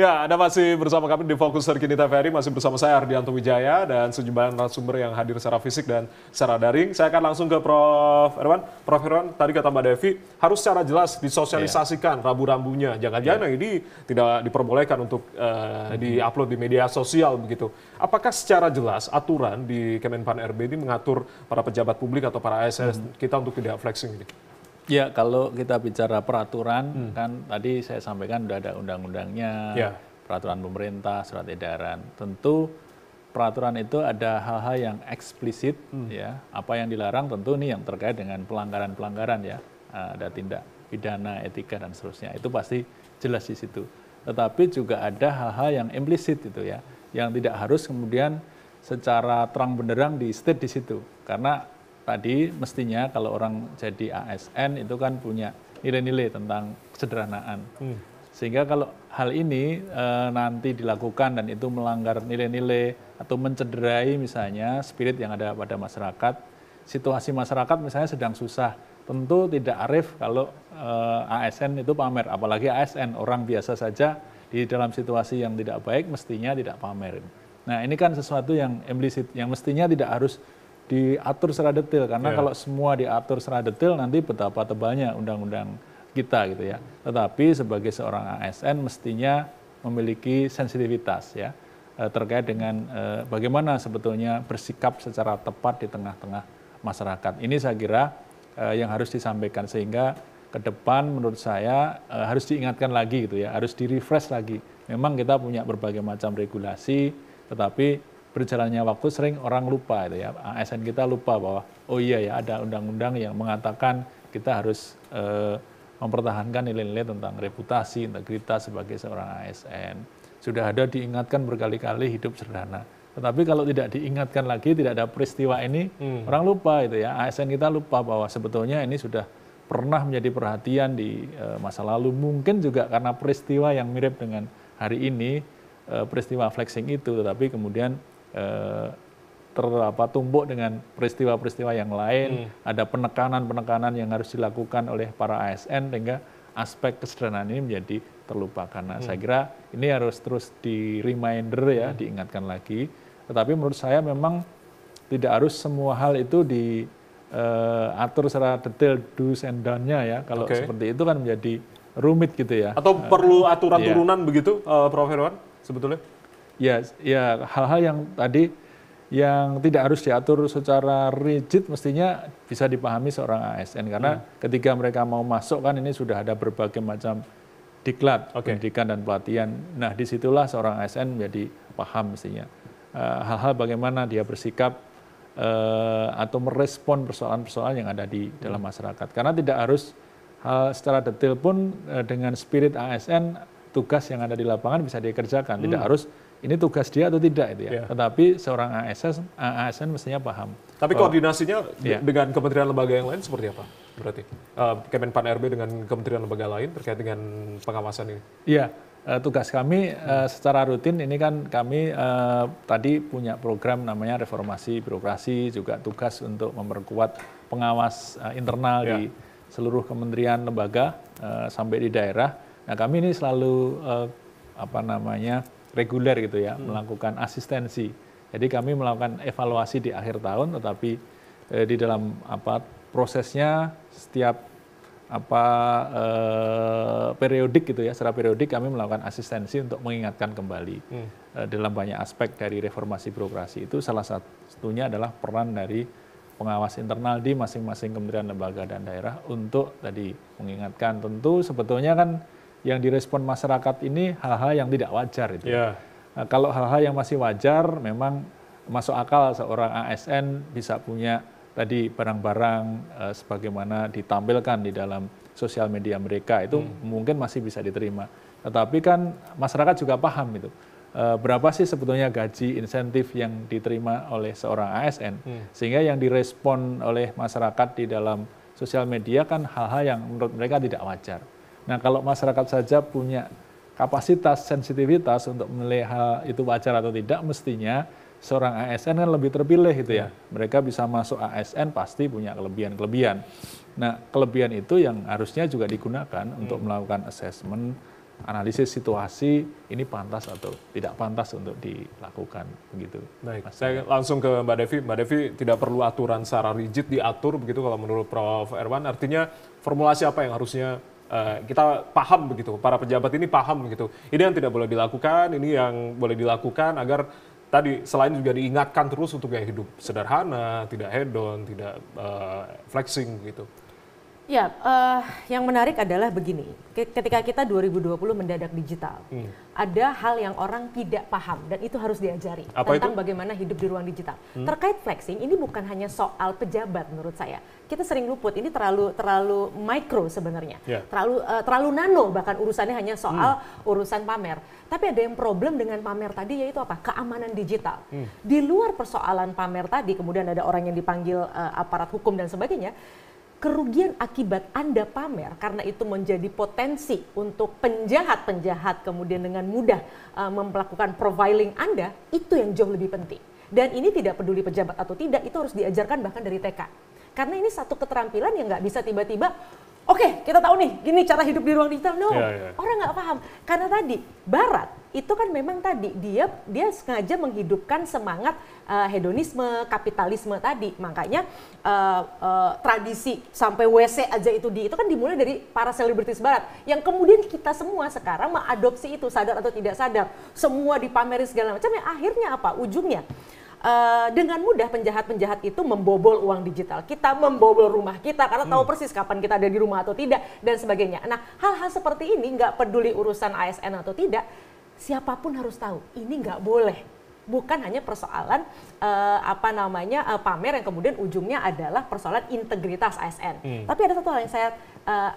Ya, Anda masih bersama kami di Fokus Terkini TVRI, masih bersama saya Ardianto Wijaya dan sejumlah narasumber yang hadir secara fisik dan secara daring. Saya akan langsung ke Prof. Irwan. Prof. Irwan, tadi kata Mbak Devi, harus secara jelas disosialisasikan rambu-rambunya. Jangan-jangan ini tidak diperbolehkan untuk di-upload di media sosial begitu. Apakah secara jelas aturan di Kemenpan RB ini mengatur para pejabat publik atau para ASN kita untuk tidak flexing ini? Ya, kalau kita bicara peraturan, kan tadi saya sampaikan sudah ada undang-undangnya, peraturan pemerintah, surat edaran. Tentu peraturan itu ada hal-hal yang eksplisit, ya. Apa yang dilarang tentu ini yang terkait dengan pelanggaran-pelanggaran ya, ada tindak pidana, etika dan seterusnya. Itu pasti jelas di situ. Tetapi juga ada hal-hal yang implisit itu ya, yang tidak harus kemudian secara terang benderang di state di situ, karena tadi mestinya kalau orang jadi ASN itu kan punya nilai-nilai tentang kesederhanaan. Sehingga kalau hal ini nanti dilakukan dan itu melanggar nilai-nilai atau mencederai misalnya spirit yang ada pada masyarakat, situasi masyarakat misalnya sedang susah, tentu tidak arif kalau ASN itu pamer, apalagi ASN, orang biasa saja di dalam situasi yang tidak baik mestinya tidak pamer. Nah ini kan sesuatu yang implisit, yang mestinya tidak harus diatur secara detail, karena kalau semua diatur secara detail nanti betapa tebalnya undang-undang kita gitu ya. Tetapi sebagai seorang ASN mestinya memiliki sensitivitas ya terkait dengan bagaimana sebetulnya bersikap secara tepat di tengah-tengah masyarakat. Ini saya kira yang harus disampaikan, sehingga ke depan menurut saya harus diingatkan lagi gitu ya, harus di-refresh lagi. Memang kita punya berbagai macam regulasi, tetapi berjalannya waktu sering orang lupa itu ya, ASN kita lupa bahwa oh iya ya ada undang-undang yang mengatakan kita harus mempertahankan nilai-nilai tentang reputasi, integritas sebagai seorang ASN. Sudah ada diingatkan berkali-kali hidup sederhana. Tetapi kalau tidak diingatkan lagi, tidak ada peristiwa ini, orang lupa itu ya, ASN kita lupa bahwa sebetulnya ini sudah pernah menjadi perhatian di masa lalu. Mungkin juga karena peristiwa yang mirip dengan hari ini, peristiwa flexing itu, tetapi kemudian tumbuk dengan peristiwa-peristiwa yang lain, ada penekanan-penekanan yang harus dilakukan oleh para ASN sehingga aspek kesederhanaan ini menjadi terlupakan. Nah, saya kira ini harus terus di-reminder ya, diingatkan lagi. Tetapi menurut saya memang tidak harus semua hal itu diatur secara detail do's and don't-nya ya. Kalau seperti itu kan menjadi rumit gitu ya. Atau perlu aturan turunan begitu, Prof. Irwan, sebetulnya? Ya, hal-hal yang tadi yang tidak harus diatur secara rigid mestinya bisa dipahami seorang ASN, karena ketika mereka mau masuk kan ini sudah ada berbagai macam diklat, pendidikan dan pelatihan. Nah disitulah seorang ASN menjadi paham mestinya hal-hal bagaimana dia bersikap atau merespon persoalan-persoalan yang ada di dalam masyarakat. Karena tidak harus secara detail pun dengan spirit ASN tugas yang ada di lapangan bisa dikerjakan, tidak harus ini tugas dia atau tidak itu ya. Tetapi seorang ASN mestinya paham. Tapi koordinasinya dengan kementerian lembaga yang lain seperti apa? Berarti Kemenpan RB dengan kementerian lembaga lain terkait dengan pengawasan ini? Iya, tugas kami secara rutin ini kan kami tadi punya program namanya reformasi birokrasi, juga tugas untuk memperkuat pengawas internal di seluruh kementerian lembaga sampai di daerah. Nah kami ini selalu reguler gitu ya, melakukan asistensi. Jadi kami melakukan evaluasi di akhir tahun, tetapi di dalam prosesnya setiap periodik gitu ya, secara periodik kami melakukan asistensi untuk mengingatkan kembali dalam banyak aspek dari reformasi birokrasi itu. Salah satunya adalah peran dari pengawas internal di masing-masing kementerian lembaga dan daerah untuk tadi mengingatkan. Tentu sebetulnya kan yang direspon masyarakat ini hal-hal yang tidak wajar itu. Nah, kalau hal-hal yang masih wajar memang masuk akal seorang ASN bisa punya tadi barang-barang sebagaimana ditampilkan di dalam sosial media mereka, itu mungkin masih bisa diterima. Tetapi kan masyarakat juga paham itu. Berapa sih sebetulnya gaji insentif yang diterima oleh seorang ASN, sehingga yang direspon oleh masyarakat di dalam sosial media kan hal-hal yang menurut mereka tidak wajar. Nah kalau masyarakat saja punya kapasitas, sensitivitas untuk menilai hal itu wajar atau tidak, mestinya seorang ASN kan lebih terpilih gitu ya. Mereka bisa masuk ASN pasti punya kelebihan-kelebihan. Nah kelebihan itu yang harusnya juga digunakan untuk melakukan assessment, analisis situasi ini pantas atau tidak pantas untuk dilakukan begitu. Baik, saya langsung ke Mbak Devi. Mbak Devi, tidak perlu aturan secara rigid diatur begitu kalau menurut Prof. Erwan. Artinya formulasi apa yang harusnya kita paham begitu, para pejabat ini paham begitu. Ini yang tidak boleh dilakukan, ini yang boleh dilakukan agar tadi selain juga diingatkan terus untuk gaya hidup sederhana, tidak hedon, tidak flexing gitu. Ya, yang menarik adalah begini, ketika kita 2020 mendadak digital, ada hal yang orang tidak paham dan itu harus diajari tentang bagaimana hidup di ruang digital. Terkait flexing, ini bukan hanya soal pejabat menurut saya. Kita sering luput, ini terlalu mikro sebenarnya, terlalu nano, bahkan urusannya hanya soal urusan pamer. Tapi ada yang problem dengan pamer tadi, yaitu apa? Keamanan digital. Di luar persoalan pamer tadi, kemudian ada orang yang dipanggil aparat hukum dan sebagainya, kerugian akibat Anda pamer karena itu menjadi potensi untuk penjahat-penjahat kemudian dengan mudah melakukan profiling Anda, itu yang jauh lebih penting. Dan ini tidak peduli pejabat atau tidak, itu harus diajarkan bahkan dari TK. Karena ini satu keterampilan yang nggak bisa tiba-tiba, oke, kita tahu nih, gini cara hidup di ruang digital. No, orang nggak paham. Karena tadi, Barat itu kan memang tadi, dia sengaja menghidupkan semangat hedonisme, kapitalisme tadi. Makanya tradisi sampai WC aja itu kan dimulai dari para selebritis Barat. Yang kemudian kita semua sekarang mengadopsi itu, sadar atau tidak sadar. Semua dipamerin segala macam, ya akhirnya apa? Ujungnya, dengan mudah penjahat-penjahat itu membobol uang digital kita, membobol rumah kita karena tahu persis kapan kita ada di rumah atau tidak dan sebagainya. Nah, hal-hal seperti ini nggak peduli urusan ASN atau tidak, siapapun harus tahu ini nggak boleh. Bukan hanya persoalan pamer yang kemudian ujungnya adalah persoalan integritas ASN. Tapi ada satu hal yang saya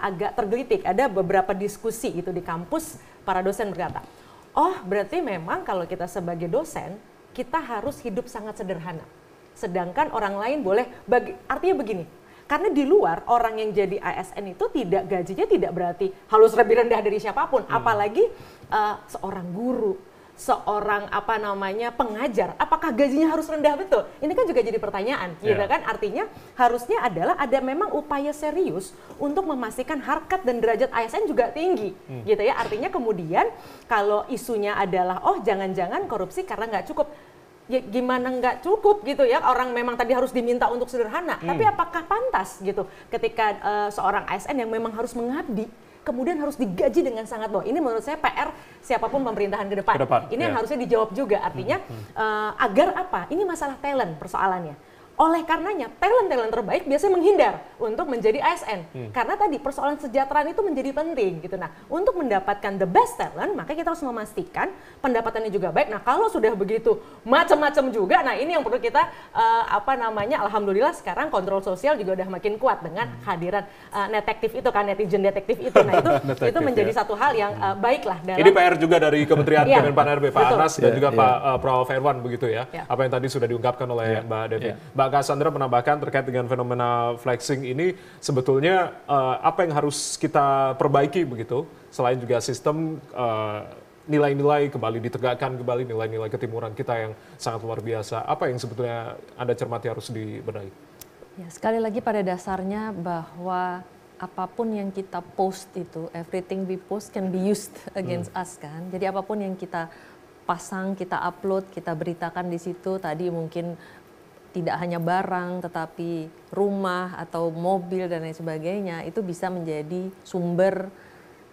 agak tergelitik. Ada beberapa diskusi gitu di kampus, para dosen berkata, oh berarti memang kalau kita sebagai dosen kita harus hidup sangat sederhana. Sedangkan orang lain boleh, artinya begini, karena di luar orang yang jadi ASN itu gajinya tidak berarti harus lebih rendah dari siapapun. Apalagi seorang guru, seorang pengajar, apakah gajinya harus rendah betul? Ini kan juga jadi pertanyaan, gitu kan? Artinya harusnya adalah ada memang upaya serius untuk memastikan harkat dan derajat ASN juga tinggi, gitu ya. Artinya kemudian kalau isunya adalah jangan-jangan korupsi karena nggak cukup. Ya gimana nggak cukup gitu ya, orang memang tadi harus diminta untuk sederhana, tapi apakah pantas gitu ketika seorang ASN yang memang harus mengabdi kemudian harus digaji dengan sangat bawah. Ini menurut saya PR siapapun pemerintahan ke depan. Ini yang harusnya dijawab juga, artinya agar apa? Ini masalah talent persoalannya. Oleh karenanya talent-talent terbaik biasanya menghindar untuk menjadi ASN. Karena tadi persoalan kesejahteraan itu menjadi penting gitu. Nah, untuk mendapatkan the best talent, maka kita harus memastikan pendapatannya juga baik. Nah, kalau sudah begitu macam-macam juga, nah ini yang perlu kita alhamdulillah sekarang kontrol sosial juga udah makin kuat dengan hadiran detektif itu kan, netizen detektif itu. Nah, itu menjadi satu hal yang baiklah dalam. Ini PR juga dari Kementerian Kemenpan-RB, Pak Anas dan juga Pak Prof. Erwan begitu ya. Apa yang tadi sudah diungkapkan oleh Mbak Devi. Mbak Cassandra menambahkan terkait dengan fenomena flexing ini, sebetulnya apa yang harus kita perbaiki begitu, selain juga sistem nilai-nilai kembali ditegakkan, kembali nilai-nilai ketimuran kita yang sangat luar biasa. Apa yang sebetulnya Anda cermati harus dibenahi? Ya, sekali lagi pada dasarnya bahwa apapun yang kita post itu, everything we post can be used against us kan. Jadi apapun yang kita pasang, kita upload, kita beritakan di situ, tadi mungkin tidak hanya barang, tetapi rumah atau mobil dan lain sebagainya, itu bisa menjadi sumber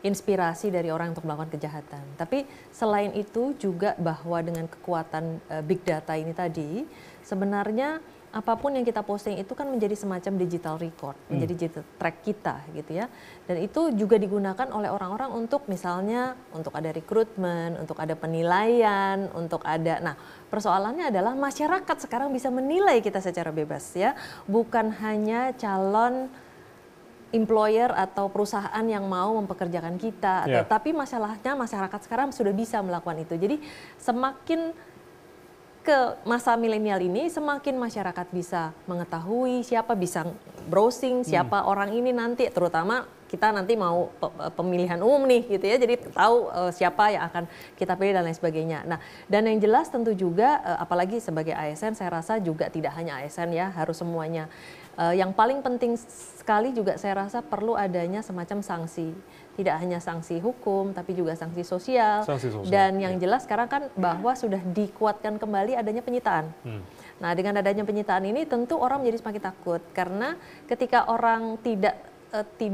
inspirasi dari orang untuk melakukan kejahatan. Tapi selain itu juga bahwa dengan kekuatan big data ini tadi, sebenarnya apapun yang kita posting itu kan menjadi semacam digital record, menjadi digital track kita gitu ya. Dan itu juga digunakan oleh orang-orang untuk misalnya untuk ada rekrutmen, untuk ada penilaian, untuk ada. Nah, persoalannya adalah masyarakat sekarang bisa menilai kita secara bebas ya, bukan hanya calon employer atau perusahaan yang mau mempekerjakan kita, tapi masalahnya masyarakat sekarang sudah bisa melakukan itu. Jadi semakin ke masa milenial ini, semakin masyarakat bisa mengetahui siapa bisa browsing, siapa orang ini nanti, terutama kita nanti mau pemilihan umum nih gitu ya, jadi tahu siapa yang akan kita pilih dan lain sebagainya. Nah, dan yang jelas tentu juga apalagi sebagai ASN saya rasa juga tidak hanya ASN ya, harus semuanya. Yang paling penting sekali juga saya rasa perlu adanya semacam sanksi. Tidak hanya sanksi hukum tapi juga sanksi sosial. Dan yang jelas sekarang kan bahwa sudah dikuatkan kembali adanya penyitaan. Nah, dengan adanya penyitaan ini tentu orang menjadi semakin takut karena ketika orang tidak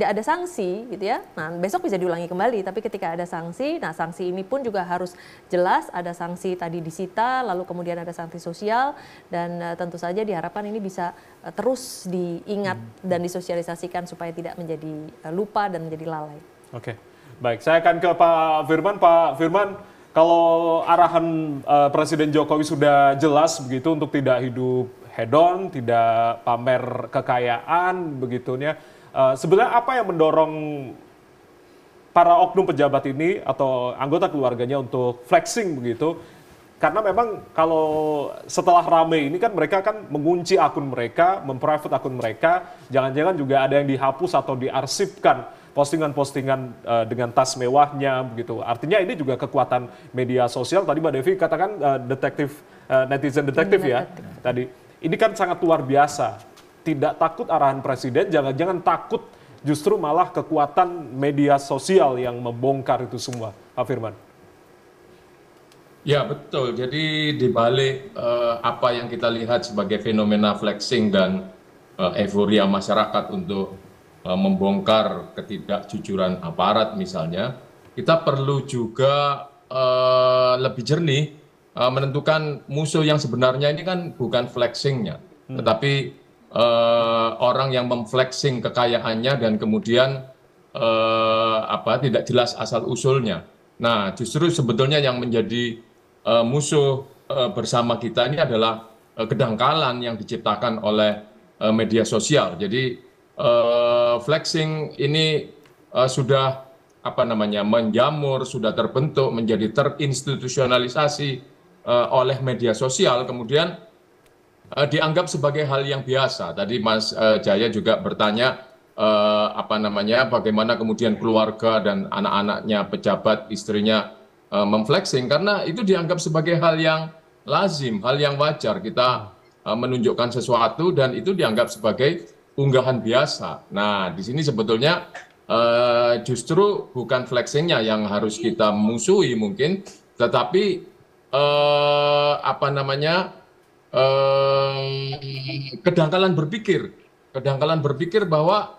ada sanksi gitu ya. Nah, besok bisa diulangi kembali, tapi ketika ada sanksi, nah sanksi ini pun juga harus jelas, ada sanksi tadi disita, lalu kemudian ada sanksi sosial dan tentu saja diharapkan ini bisa terus diingat dan disosialisasikan supaya tidak menjadi lupa dan menjadi lalai. Oke. Baik, saya akan ke Pak Firman. Pak Firman, kalau arahan Presiden Jokowi sudah jelas begitu untuk tidak hidup hedon, tidak pamer kekayaan begitunya. Sebenarnya apa yang mendorong para oknum pejabat ini atau anggota keluarganya untuk flexing begitu? Karena memang kalau setelah rame ini kan mereka kan mengunci akun mereka, memprivate akun mereka, jangan-jangan juga ada yang dihapus atau diarsipkan postingan-postingan dengan tas mewahnya begitu. Artinya ini juga kekuatan media sosial. Tadi Mbak Devi katakan netizen detektif ya tadi. Ini kan sangat luar biasa. Tidak takut arahan presiden, jangan-jangan takut justru malah kekuatan media sosial yang membongkar itu semua. Pak Firman. Ya betul, jadi dibalik apa yang kita lihat sebagai fenomena flexing dan euforia masyarakat untuk membongkar ketidakjujuran aparat misalnya, kita perlu juga lebih jernih menentukan musuh yang sebenarnya ini kan bukan flexingnya, tetapi orang yang memflexing kekayaannya dan kemudian tidak jelas asal usulnya. Nah, justru sebetulnya yang menjadi musuh bersama kita ini adalah kedangkalan yang diciptakan oleh media sosial. Jadi flexing ini sudah menjamur, sudah terbentuk menjadi terinstitusionalisasi oleh media sosial, kemudian dianggap sebagai hal yang biasa. Tadi Mas Jaya juga bertanya bagaimana kemudian keluarga dan anak-anaknya pejabat, istrinya memflexing, karena itu dianggap sebagai hal yang lazim, hal yang wajar. Kita menunjukkan sesuatu dan itu dianggap sebagai unggahan biasa. Nah, di sini sebetulnya justru bukan flexingnya yang harus kita musuhi mungkin, tetapi kedangkalan berpikir bahwa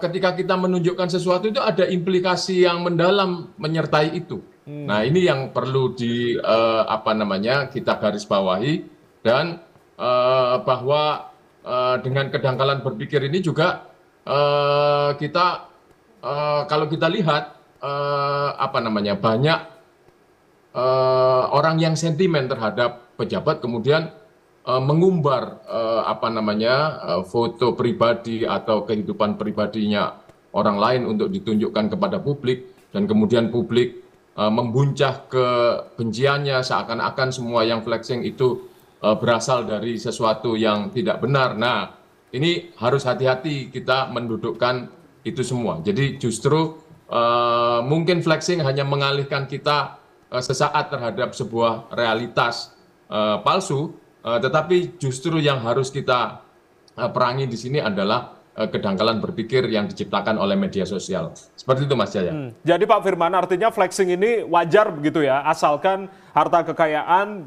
ketika kita menunjukkan sesuatu itu ada implikasi yang mendalam menyertai itu. Nah, ini yang perlu kita garis bawahi, dan bahwa dengan kedangkalan berpikir ini juga kita kalau kita lihat banyak orang yang sentimen terhadap pejabat kemudian mengumbar foto pribadi atau kehidupan pribadinya orang lain untuk ditunjukkan kepada publik, dan kemudian publik membuncah kebenciannya seakan-akan semua yang flexing itu berasal dari sesuatu yang tidak benar. Nah, ini harus hati-hati kita mendudukkan itu semua. Jadi justru mungkin flexing hanya mengalihkan kita sesaat terhadap sebuah realitas palsu, tetapi justru yang harus kita perangi di sini adalah kedangkalan berpikir yang diciptakan oleh media sosial. Seperti itu, Mas Jaya. Jadi Pak Firman, artinya flexing ini wajar begitu ya, asalkan harta kekayaan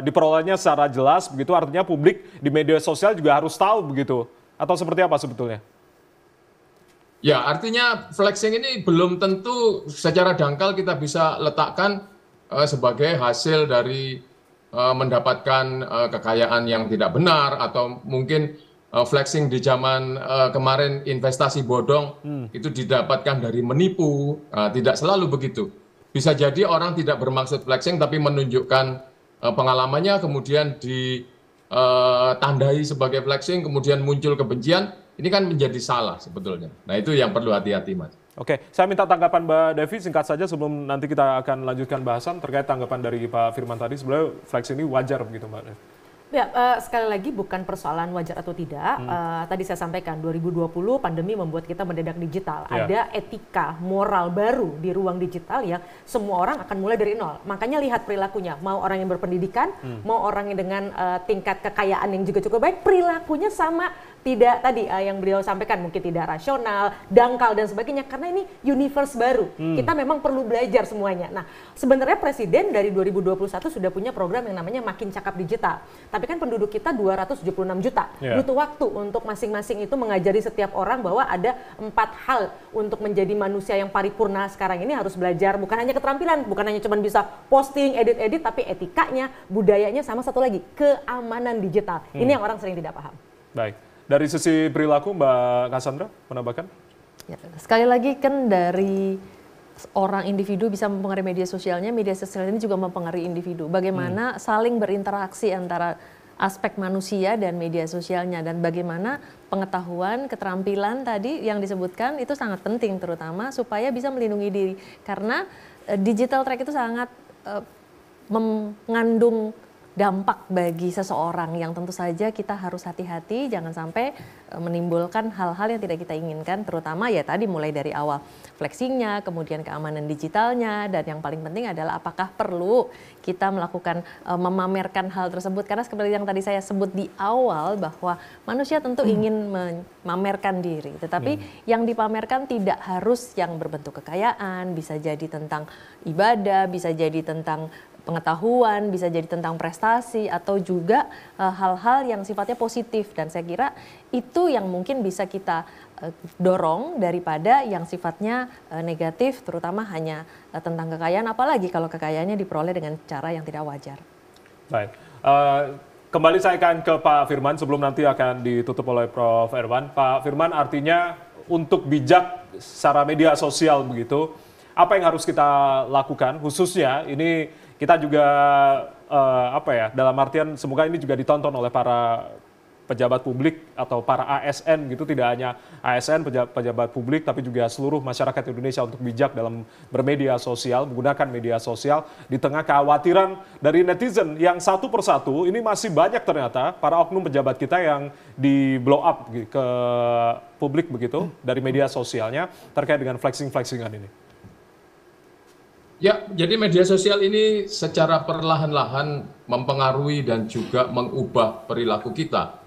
diperolehnya secara jelas begitu, artinya publik di media sosial juga harus tahu begitu, atau seperti apa sebetulnya? Ya, artinya flexing ini belum tentu secara dangkal kita bisa letakkan sebagai hasil dari mendapatkan kekayaan yang tidak benar, atau mungkin flexing di zaman kemarin investasi bodong itu didapatkan dari menipu. Tidak selalu begitu. Bisa jadi orang tidak bermaksud flexing tapi menunjukkan pengalamannya kemudian ditandai sebagai flexing, kemudian muncul kebencian. Ini kan menjadi salah sebetulnya. Nah, itu yang perlu hati-hati, Mas. Oke, saya minta tanggapan Mbak Devi singkat saja sebelum nanti kita akan lanjutkan bahasan terkait tanggapan dari Pak Firman tadi. Sebenarnya flexing ini wajar begitu, Mbak Devi? Ya, sekali lagi bukan persoalan wajar atau tidak. Tadi saya sampaikan 2020 pandemi membuat kita mendadak digital. Ada etika moral baru di ruang digital yang semua orang akan mulai dari nol. Makanya lihat perilakunya. Mau orang yang berpendidikan, mau orang yang dengan tingkat kekayaan yang juga cukup baik, perilakunya sama. Tidak tadi yang beliau sampaikan mungkin tidak rasional, dangkal dan sebagainya karena ini universe baru. Kita memang perlu belajar semuanya. Nah, sebenarnya Presiden dari 2021 sudah punya program yang namanya Makin Cakap Digital. Tapi kan penduduk kita 276 juta. Butuh waktu untuk masing-masing itu mengajari setiap orang bahwa ada 4 hal untuk menjadi manusia yang paripurna sekarang ini harus belajar bukan hanya keterampilan, bukan hanya cuma bisa posting, edit-edit, tapi etikanya, budayanya, sama satu lagi keamanan digital. Ini yang orang sering tidak paham. Baik. Dari sisi perilaku, Mbak Cassandra, menambahkan? Ya, sekali lagi kan dari orang individu bisa mempengaruhi media sosialnya, media sosial ini juga mempengaruhi individu. Bagaimana saling berinteraksi antara aspek manusia dan media sosialnya, dan bagaimana pengetahuan, keterampilan tadi yang disebutkan itu sangat penting, terutama supaya bisa melindungi diri. Karena digital track itu sangat mengandung dampak bagi seseorang yang tentu saja kita harus hati-hati jangan sampai menimbulkan hal-hal yang tidak kita inginkan, terutama ya tadi mulai dari awal flexingnya, kemudian keamanan digitalnya, dan yang paling penting adalah apakah perlu kita melakukan memamerkan hal tersebut, karena seperti yang tadi saya sebut di awal bahwa manusia tentu ingin memamerkan diri, tetapi yang dipamerkan tidak harus yang berbentuk kekayaan, bisa jadi tentang ibadah, bisa jadi tentang pengetahuan, bisa jadi tentang prestasi, atau juga hal-hal yang sifatnya positif, dan saya kira itu yang mungkin bisa kita dorong daripada yang sifatnya negatif, terutama hanya tentang kekayaan, apalagi kalau kekayaannya diperoleh dengan cara yang tidak wajar. Baik, kembali saya akan ke Pak Firman sebelum nanti akan ditutup oleh Prof. Erwan. Pak Firman, artinya untuk bijak secara media sosial begitu, apa yang harus kita lakukan, khususnya ini kita juga dalam artian semoga ini juga ditonton oleh para pejabat publik atau para ASN gitu, tidak hanya ASN pejabat publik tapi juga seluruh masyarakat Indonesia untuk bijak dalam bermedia sosial, menggunakan media sosial di tengah kekhawatiran dari netizen yang satu persatu ini masih banyak ternyata para oknum pejabat kita yang di blow up ke publik begitu dari media sosialnya terkait dengan flexing-flexingan ini. Ya, jadi media sosial ini secara perlahan-lahan mempengaruhi dan juga mengubah perilaku kita.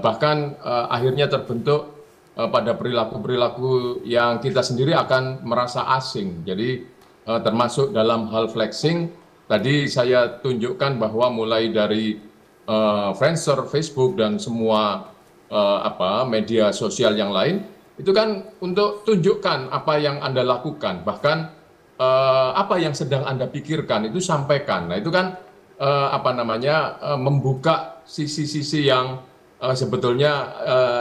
Bahkan akhirnya terbentuk pada perilaku-perilaku yang kita sendiri akan merasa asing. Jadi termasuk dalam hal flexing, tadi saya tunjukkan bahwa mulai dari Friendster, Facebook, dan semua media sosial yang lain, itu kan untuk tunjukkan apa yang Anda lakukan. Bahkan apa yang sedang Anda pikirkan itu sampaikan. Nah, itu kan membuka sisi-sisi yang sebetulnya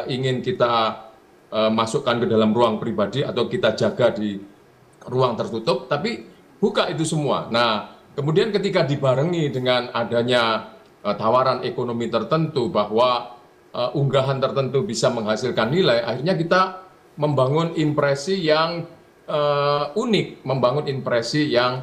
ingin kita masukkan ke dalam ruang pribadi atau kita jaga di ruang tertutup, tapi buka itu semua. Nah, kemudian ketika dibarengi dengan adanya tawaran ekonomi tertentu bahwa unggahan tertentu bisa menghasilkan nilai, akhirnya kita membangun impresi yang unik, membangun impresi yang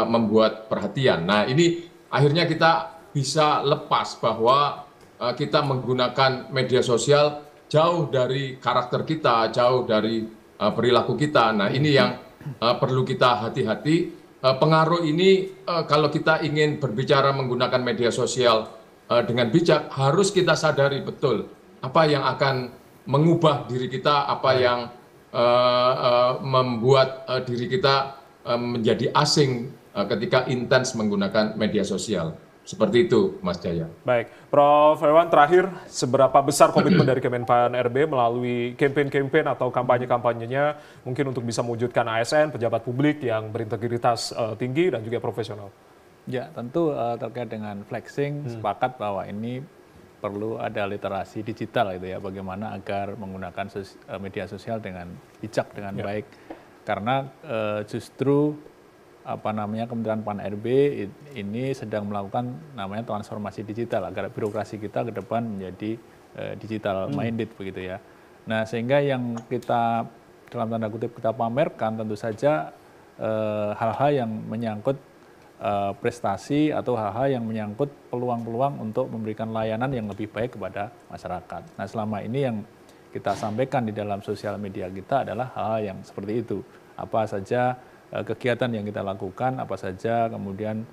membuat perhatian. Nah, ini akhirnya kita bisa lepas bahwa kita menggunakan media sosial jauh dari karakter kita, jauh dari perilaku kita. Nah, ini yang perlu kita hati-hati. Pengaruh ini kalau kita ingin berbicara menggunakan media sosial dengan bijak, harus kita sadari betul apa yang akan mengubah diri kita, apa yang membuat diri kita menjadi asing ketika intens menggunakan media sosial. Seperti itu, Mas Jaya. Baik, Prof. Erwan, terakhir, seberapa besar komitmen dari Kemenpan RB melalui campaign-campaign atau kampanye-kampanyenya mungkin untuk bisa mewujudkan ASN, pejabat publik yang berintegritas tinggi dan juga profesional? Ya, tentu terkait dengan flexing, sepakat bahwa ini perlu ada literasi digital gitu ya, bagaimana agar menggunakan media sosial dengan bijak, dengan baik. Karena justru Kementerian Pan RB ini sedang melakukan namanya transformasi digital agar birokrasi kita ke depan menjadi digital minded begitu ya. Nah, sehingga yang kita dalam tanda kutip kita pamerkan tentu saja hal-hal yang menyangkut prestasi atau hal-hal yang menyangkut peluang-peluang untuk memberikan layanan yang lebih baik kepada masyarakat. Nah, selama ini yang kita sampaikan di dalam sosial media kita adalah hal-hal yang seperti itu. Apa saja kegiatan yang kita lakukan, apa saja kemudian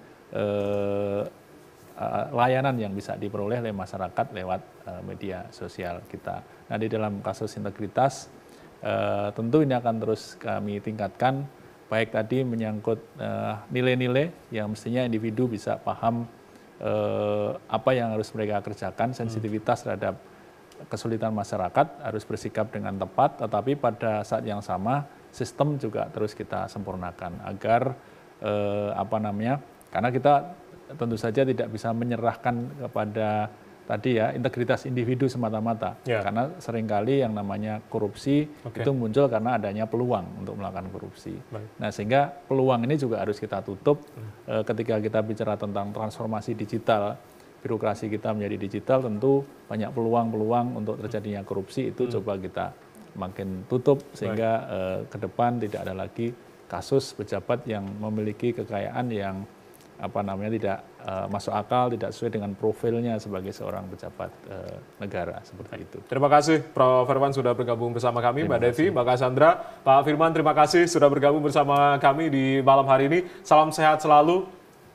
layanan yang bisa diperoleh oleh masyarakat lewat media sosial kita. Nah, di dalam kasus integritas, tentu ini akan terus kami tingkatkan, baik tadi menyangkut nilai-nilai yang mestinya individu bisa paham apa yang harus mereka kerjakan, sensitivitas terhadap kesulitan masyarakat, harus bersikap dengan tepat, tetapi pada saat yang sama sistem juga terus kita sempurnakan agar karena kita tentu saja tidak bisa menyerahkan kepada tadi ya integritas individu semata-mata, karena seringkali yang namanya korupsi itu muncul karena adanya peluang untuk melakukan korupsi. Nah, sehingga peluang ini juga harus kita tutup ketika kita bicara tentang transformasi digital, birokrasi kita menjadi digital, tentu banyak peluang-peluang untuk terjadinya korupsi itu coba kita makin tutup sehingga ke depan tidak ada lagi kasus pejabat yang memiliki kekayaan yang tidak masuk akal, tidak sesuai dengan profilnya sebagai seorang pejabat negara, seperti itu. Terima kasih Prof. Herwan sudah bergabung bersama kami, Mbak Devi, Mbak Cassandra, Pak Firman, terima kasih sudah bergabung bersama kami di malam hari ini. Salam sehat selalu.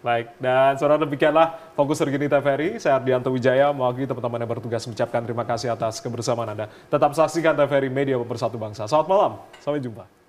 Baik, dan saudara demikianlah Fokus Terkini TVRI. Saya Ardianto Wijaya, mewakili teman-teman yang bertugas mengucapkan terima kasih atas kebersamaan Anda. Tetap saksikan TVRI Media Pemersatu Bangsa. Selamat malam, sampai jumpa.